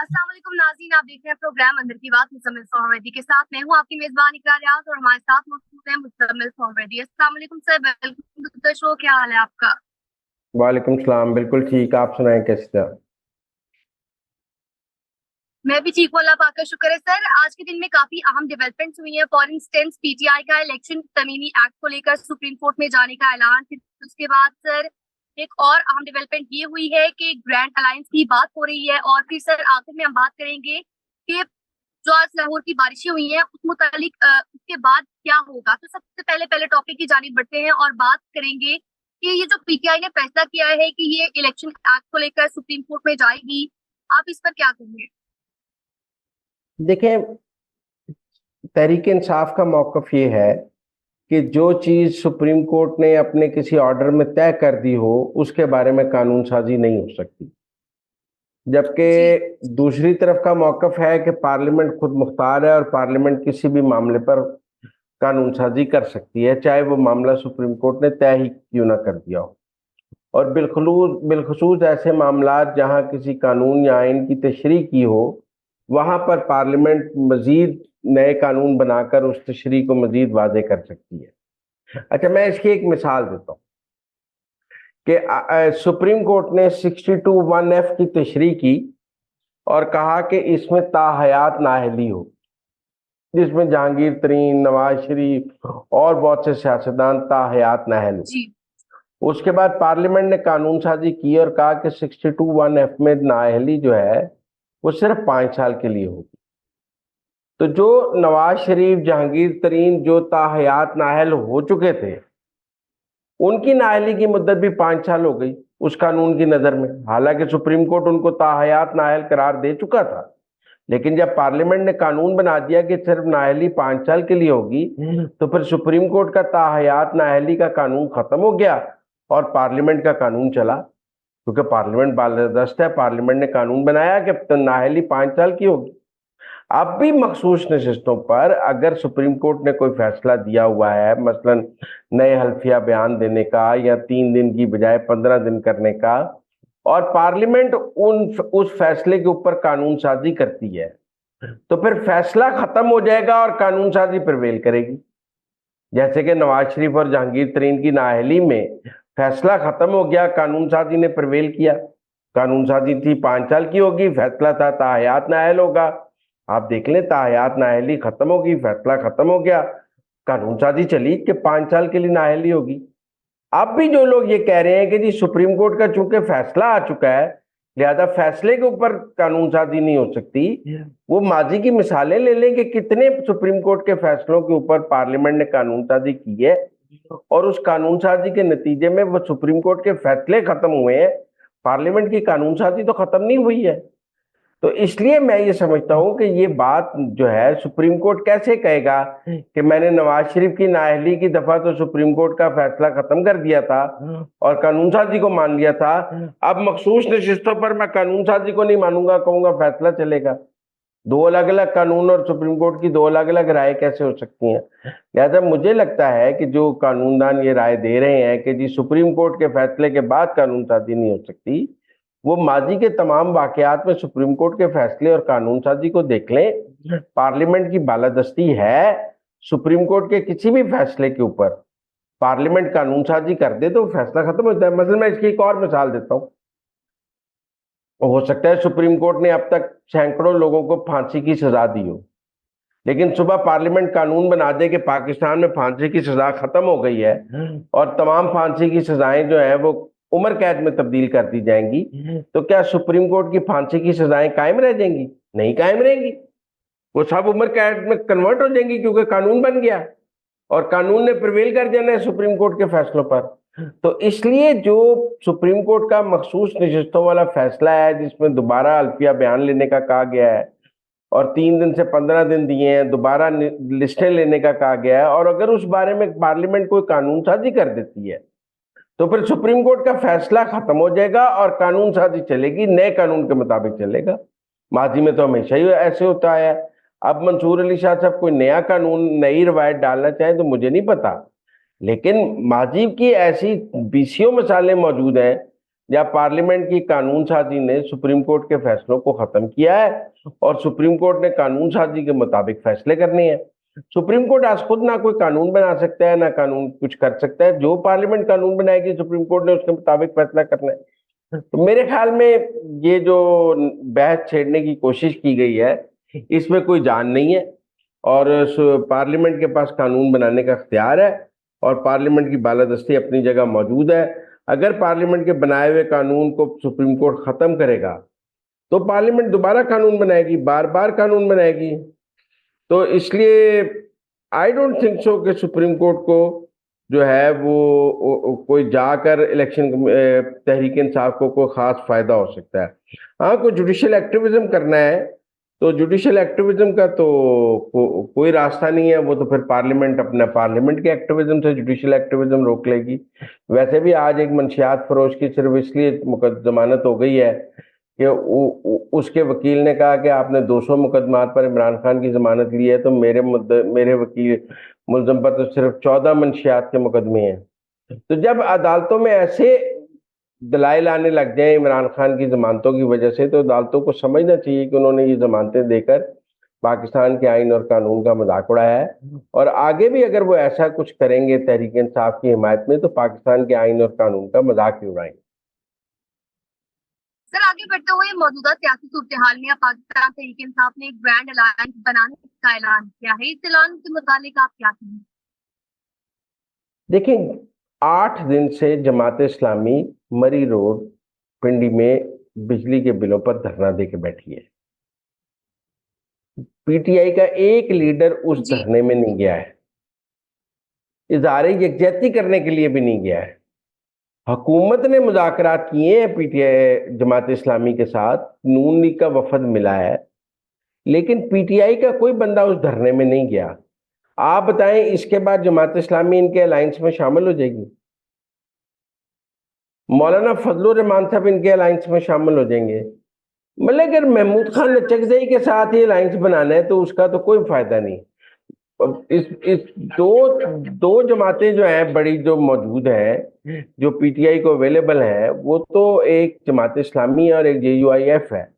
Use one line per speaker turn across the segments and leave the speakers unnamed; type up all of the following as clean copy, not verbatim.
अस्सलाम वालेकुम नाज़रीन, आप देख रहे हैं प्रोग्राम अंदर की बात मुज़म्मिल सोहरवर्दी के साथ। मैं हूं आपकी मेजबान इकरार रियाज और हमारे साथ मौजूद है मुज़म्मिल सोहरवर्दी। अस्सलाम वालेकुम sir, welcome to the show. क्या हाल है आपका?
वालेकुम सलाम। बिल्कुल ठीक। आप सुनाएं कैसे थे?
मैं भी ठीक हूं, अल्लाह पाक का शुक्र है। सर, आज के दिन में काफी अहम डेवलपमेंट्स हुई हैं। फॉर इंस्टेंस, पीटीआई का इलेक्शन तमीमी एक्ट को लेकर सुप्रीम कोर्ट में जाने का ऐलान। फिर उसके बाद सर एक और अहम डेवलपमेंट ये हुई है कि ग्रैंड अलायंस की बात हो रही है। और फिर सर आखिर में हम बात करेंगे कि जो आज लाहौर की बारिशें हुई हैं उस मुतालिक उसके बाद क्या होगा। तो सबसे पहले पहले टॉपिक की जानिब बढ़ते हैं और बात करेंगे कि ये जो पीटीआई ने फैसला किया है कि ये इलेक्शन एक्ट को लेकर सुप्रीम कोर्ट में जाएगी, आप इस पर क्या कहेंगे?
देखें, तहरीक इंसाफ का मौकफ ये है कि जो चीज सुप्रीम कोर्ट ने अपने किसी ऑर्डर में तय कर दी हो उसके बारे में कानून साजी नहीं हो सकती।
जी
जबकि दूसरी तरफ का मौकफ है कि पार्लियामेंट खुद मुख्तार है और पार्लियामेंट किसी भी मामले पर कानून साजी कर सकती है, चाहे वो मामला सुप्रीम कोर्ट ने तय ही क्यों ना कर दिया हो। और बिलखुसूस बिलखुसूस ऐसे मामला जहां किसी कानून या आइन की तशरीह की हो, वहां पर पार्लियामेंट मजीद नए कानून बनाकर उस तशरीह को मजीद वाजे कर सकती है। अच्छा, मैं इसकी एक मिसाल देता हूँ कि सुप्रीम कोर्ट ने 62(1)(f) की तशरीह की और कहा कि इसमें ताहयात नाअहली हो, जिसमें जहांगीर तरीन, नवाज शरीफ और बहुत से सियासतदान ताहयात नाअहल हो।
जी
उसके बाद पार्लियामेंट ने कानून साजी की और कहा कि 62(1)(f) में नाअहली जो है वो सिर्फ 5 साल के लिए होगी। तो जो नवाज शरीफ, जहांगीर तरीन जो ताहयात नाअहल हो चुके थे, उनकी नाअहली की मुद्दत भी 5 साल हो गई उस कानून की नजर में। हालांकि सुप्रीम कोर्ट उनको ताहयात नाअहल करार दे चुका था, लेकिन जब पार्लियामेंट ने कानून बना दिया कि सिर्फ नाअहली 5 साल के लिए होगी, तो फिर सुप्रीम कोर्ट का ताहयात नाअहली का कानून खत्म हो गया और पार्लियामेंट का कानून चला। क्योंकि पार्लियामेंट बालादस्त है, पार्लियामेंट ने कानून बनाया कि नाअहली 5 साल की होगी। अब भी मखसूस नशिस्तों पर अगर सुप्रीम कोर्ट ने कोई फैसला दिया हुआ है, मसलन नए हल्फिया बयान देने का या 3 दिन की बजाय 15 दिन करने का, और पार्लियामेंट उस फैसले के ऊपर कानून साजी करती है, तो फिर फैसला खत्म हो जाएगा और कानून साजी प्रिवेल करेगी। जैसे कि नवाज शरीफ और जहांगीर तरीन की नाअहली में फैसला खत्म हो गया, कानून साजी ने प्रिवेल किया। कानून साजी थी 5 साल की होगी, फैसला था ताहयात नाअहल होगा। आप देख लें, ताहयात नाअहली खत्म होगी, फैसला खत्म हो गया, कानून साजी चली कि 5 साल के लिए नाअहली होगी। अब भी जो लोग ये कह रहे हैं कि जी सुप्रीम कोर्ट का चूंकि फैसला आ चुका है लिहाजा फैसले के ऊपर कानून साजी नहीं हो सकती, वो माजी की मिसालें ले लें कि कितने सुप्रीम कोर्ट के फैसलों के ऊपर पार्लियामेंट ने कानून साजी की है और उस कानून साजी के नतीजे में वो सुप्रीम कोर्ट के फैसले खत्म हुए हैं, पार्लियामेंट की कानून साजी तो खत्म नहीं हुई है। तो इसलिए मैं ये समझता हूं कि ये बात जो है सुप्रीम कोर्ट कैसे कहेगा कि मैंने नवाज शरीफ की नाअहली की दफा तो सुप्रीम कोर्ट का फैसला खत्म कर दिया था और कानून साजी को मान लिया था, अब मखसूस नशिस्तों पर मैं कानून साजी को नहीं मानूंगा, कहूंगा फैसला चलेगा। दो अलग अलग कानून और सुप्रीम कोर्ट की दो अलग अलग राय कैसे हो सकती हैं? लिहाजा मुझे लगता है कि जो कानूनदान ये राय दे रहे हैं कि जी सुप्रीम कोर्ट के फैसले के बाद कानून साजी नहीं हो सकती, वो माजी के तमाम वाकयात में सुप्रीम कोर्ट के फैसले और कानून साजी को देख लें। पार्लियामेंट की बालादस्ती है, सुप्रीम कोर्ट के किसी भी फैसले के ऊपर पार्लियामेंट कानून साजी कर दे तो फैसला खत्म होता है। मतलब मैं इसकी एक और मिसाल देता हूँ। हो सकता है सुप्रीम कोर्ट ने अब तक सैकड़ों लोगों को फांसी की सजा दी हो, लेकिन सुबह पार्लियामेंट कानून बना दे कि पाकिस्तान में फांसी की सजा खत्म हो गई है और तमाम फांसी की सजाएं जो है वो उम्र कैद में तब्दील कर दी जाएंगी, तो क्या सुप्रीम कोर्ट की फांसी की सजाएं कायम रह जाएंगी? नहीं कायम रहेंगी, वो सब उम्र कैद में कन्वर्ट हो जाएंगी क्योंकि कानून बन गया और कानून ने प्रिवेल कर जाना है सुप्रीम कोर्ट के फैसलों पर। तो इसलिए जो सुप्रीम कोर्ट का मखसूस नशिस्तों वाला फैसला है जिसमें दोबारा अल्फिया बयान लेने का कहा गया है और 3 दिन से 15 दिन दिए हैं, दोबारा लिस्टें लेने का कहा गया है, और अगर उस बारे में पार्लियामेंट कोई कानून साजी कर देती है तो फिर सुप्रीम कोर्ट का फैसला खत्म हो जाएगा और कानून साजी चलेगी, नए कानून के मुताबिक चलेगा। माजी में तो हमेशा ही ऐसे होता है। अब मंसूर अली शाह साहब कोई नया कानून, नई रवायत डालना चाहें तो मुझे नहीं पता, लेकिन माजी की ऐसी बीसियों मिसालें मौजूद हैं या पार्लियामेंट की कानून साजी ने सुप्रीम कोर्ट के फैसलों को खत्म किया है और सुप्रीम कोर्ट ने कानून साजी के मुताबिक फैसले करने हैं। सुप्रीम कोर्ट आज खुद ना कोई कानून बना सकता है ना कानून कुछ कर सकता है, जो पार्लियामेंट कानून बनाएगी सुप्रीम कोर्ट ने उसके मुताबिक फैसला करना है। तो मेरे ख्याल में ये जो बहस छेड़ने की कोशिश की गई है इसमें कोई जान नहीं है और पार्लियामेंट के पास कानून बनाने का इख्तियार है और पार्लियामेंट की बालादस्ती अपनी जगह मौजूद है। अगर पार्लियामेंट के बनाए हुए कानून को सुप्रीम कोर्ट खत्म करेगा तो पार्लियामेंट दोबारा कानून बनाएगी, बार बार कानून बनाएगी। तो इसलिए आई डोंट थिंक सो कि सुप्रीम कोर्ट को जो है वो कोई जाकर इलेक्शन तहरीक इंसाफ को कोई खास फायदा हो सकता है। हाँ, कोई जुडिशियल एक्टिविज्म करना है तो जुडिशियल एक्टिविज्म का तो कोई रास्ता नहीं है, वो तो फिर पार्लियामेंट अपना पार्लियामेंट के एक्टिविज्म से जुडिशियल एक्टिविज्म रोक लेगी। वैसे भी आज एक मंशियात फरोश की सिर्फ इसलिए जमानत हो गई है कि उसके वकील ने कहा कि आपने 200 मुकदमात पर इमरान खान की जमानत ली है, तो मेरे वकील मुलजम पर तो सिर्फ 14 मंशियात के मुकदमे हैं। तो जब अदालतों में ऐसे दलाइल आने लग जाए इमरान खान की जमानतों की वजह से, तो अदालतों को समझना चाहिए कि उन्होंने ये जमानतें देकर पाकिस्तान के आइन और कानून का मजाक उड़ाया है और आगे भी अगर वो ऐसा कुछ करेंगे तहरीक इंसाफ की हिमायत में तो पाकिस्तान के आइन और कानून का मजाक ही उड़ाएंगे।
सर, आगे बढ़ते हुए मौजूदा सियासी सूरत-ए-हाल में पाकिस्तान तहरीक इंसाफ ने एक ग्रैंड अलायंस बनाने का ऐलान किया है। इस ऐलान के मुतालिक आप क्या कहेंगे?
देखिए, 8 दिन से जमात इस्लामी मरी रोड पिंडी में बिजली के बिलों पर धरना देके बैठी है। पीटीआई का एक लीडर उस धरने में नहीं गया है, इज़हार यकजहती करने के लिए भी नहीं गया है। हुकूमत ने मुज़ाकरात किए हैं पीटीआई जमात इस्लामी के साथ, नून लीग का वफद मिला है, लेकिन पीटीआई का कोई बंदा उस धरने में नहीं गया। आप बताएं, इसके बाद जमात इस्लामी इनके अलायंस में शामिल हो जाएगी? मौलाना फजलुर रहमान साहब इनके अलायंस में शामिल हो जाएंगे? मतलब अगर महमूद खान लचकजई के साथ ये अलायंस बनाना है तो उसका तो कोई फायदा नहीं। इस दो जमातें जो हैं बड़ी जो मौजूद हैं जो पीटीआई को अवेलेबल हैं, वो तो एक जमात इस्लामी और एक जेयूआईएफ है।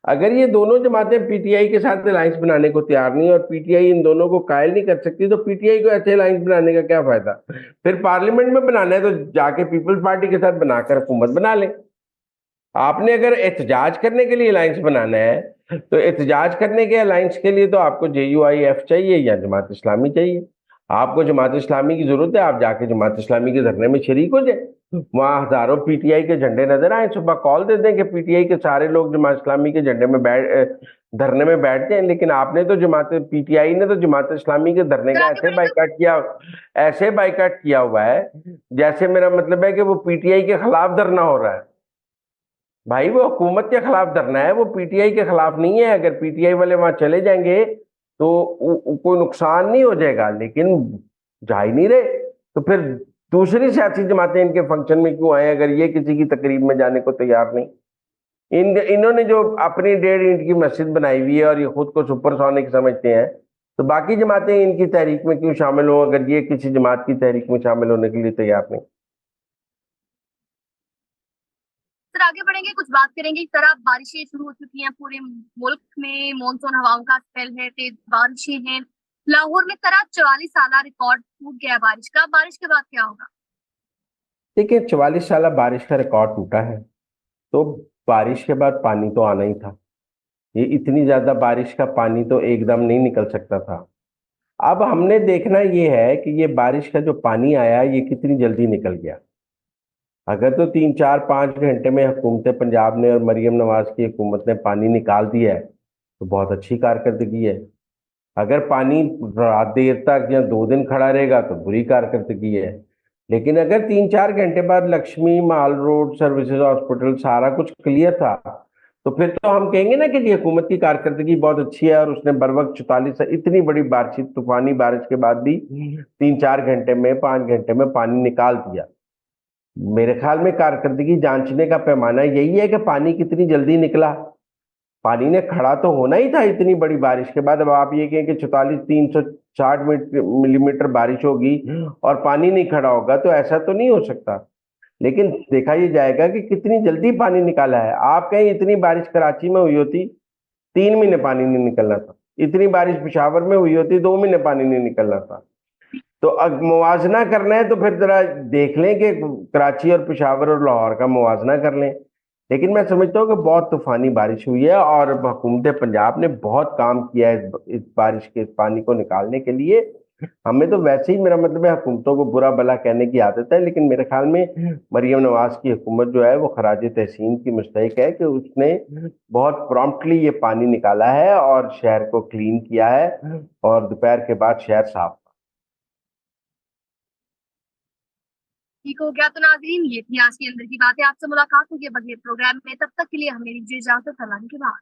अगर ये दोनों जमातें पीटीआई के साथ अलायंस बनाने को तैयार नहीं और पीटीआई इन दोनों को कायल नहीं कर सकती, तो पीटीआई को ऐसे अलायंस बनाने का क्या फायदा? फिर पार्लियामेंट में बनाना है तो जाके पीपल्स पार्टी के साथ बनाकर हुकूमत बना ले। आपने अगर एहतजाज करने के लिए अलायंस बनाना है तो एहतजाज करने के अलायंस के लिए तो आपको जेयूआईएफ चाहिए या जमात इस्लामी चाहिए। आपको जमात इस्लामी की जरूरत है, आप जाके जमात इस्लामी के धरने में शरीक हो जाए, वहां हजारों पीटीआई के झंडे नजर आए, सुबह कॉल दे दें कि पीटीआई के सारे लोग जमात इस्लामी के झंडे में धरने में बैठ जाए। लेकिन आपने तो पीटीआई ने तो जमात इस्लामी के धरने का ऐसे बाइकाट किया हुआ है जैसे मेरा मतलब है कि वो पीटीआई के खिलाफ धरना हो रहा है। भाई, वो हुकूमत के खिलाफ धरना है, वो पीटीआई के खिलाफ नहीं है। अगर पीटीआई वाले वहां चले जाएंगे तो कोई नुकसान नहीं हो जाएगा, लेकिन जा ही नहीं रहे तो फिर दूसरी सियासी जमातें इनके फंक्शन में क्यों आए अगर ये किसी की तकरीब में जाने को तैयार नहीं? इन्होंने जो अपनी 1.5 ईंट की मस्जिद बनाई हुई है और ये खुद को सुपरसोनिक समझते हैं, तो बाकी जमातें इनकी तहरीक में क्यों शामिल हो अगर ये किसी जमात की तहरीक में शामिल होने के लिए तैयार नहीं?
सर, आगे बढ़ेंगे, कुछ बात करेंगे। इस तरह बारिशें शुरू हो चुकी हैं, पूरे मुल्क में मॉनसून हवाओं का स्पेल है, तेज बारिशें हैं। लाहौर में तरह 44 साल रिकॉर्ड टूट गया बारिश का। बारिश के बाद क्या होगा?
देखिए, 44 साल बारिश का रिकॉर्ड टूटा है तो बारिश के बाद पानी तो आना ही था। ये इतनी ज्यादा बारिश का पानी तो एकदम नहीं निकल सकता था। अब हमने देखना ये है कि ये बारिश का जो पानी आया ये कितनी जल्दी निकल गया। अगर तो 3 4 5 घंटे में हुकूमत पंजाब ने और मरीम नवाज की हुकूमत ने पानी निकाल दिया है तो बहुत अच्छी कारकर्दगी है। अगर पानी रात देर तक या 2 दिन खड़ा रहेगा तो बुरी कारकर्दगी है। लेकिन अगर 3 4 घंटे बाद लक्ष्मी माल रोड सर्विसेज हॉस्पिटल सारा कुछ क्लियर था तो फिर तो हम कहेंगे ना कि ये हुकूमत की कारकर्दगी बहुत अच्छी है और उसने बर वक्त 44 इतनी बड़ी बारिश तूफानी बारिश के बाद भी 3 4 घंटे में 5 घंटे में पानी निकाल दिया। मेरे ख्याल में कारकर्दगी जांचने का पैमाना यही है कि पानी कितनी जल्दी निकला। पानी ने खड़ा तो होना ही था इतनी बड़ी बारिश के बाद। अब आप ये कहें कि 44 360 मिलीमीटर बारिश होगी और पानी नहीं खड़ा होगा तो ऐसा तो नहीं हो सकता। लेकिन देखा ये जाएगा कि कितनी जल्दी पानी निकाला है। आप कहीं इतनी बारिश कराची में हुई होती 3 महीने पानी नहीं निकलना था, इतनी बारिश पेशावर में हुई होती 2 महीने पानी नहीं निकलना था। तो अब मुवाजना करना है तो फिर जरा देख लें कि कराची और पेशावर और लाहौर का मुवाजना कर लें। लेकिन मैं समझता हूँ कि बहुत तूफानी बारिश हुई है और हुकूमत पंजाब ने बहुत काम किया है इस बारिश के पानी को निकालने के लिए। हमें तो वैसे ही, मेरा मतलब है, हुकूमतों को बुरा भला कहने की आदत है, लेकिन मेरे ख्याल में मरियम नवाज की हुकूमत जो है वो खराज तहसीन की मुस्तहिक है कि उसने बहुत प्रॉम्प्टली ये पानी निकाला है और शहर को क्लीन किया है और दोपहर के बाद शहर साफ।
ठीक हो गया। तो नाज़रीन, ये थी आज की अंदर की बातें। आपसे मुलाकात होगी अब अगले प्रोग्राम में। तब तक के लिए हमें दीजिए इजाजत। अल्लाह के बाद।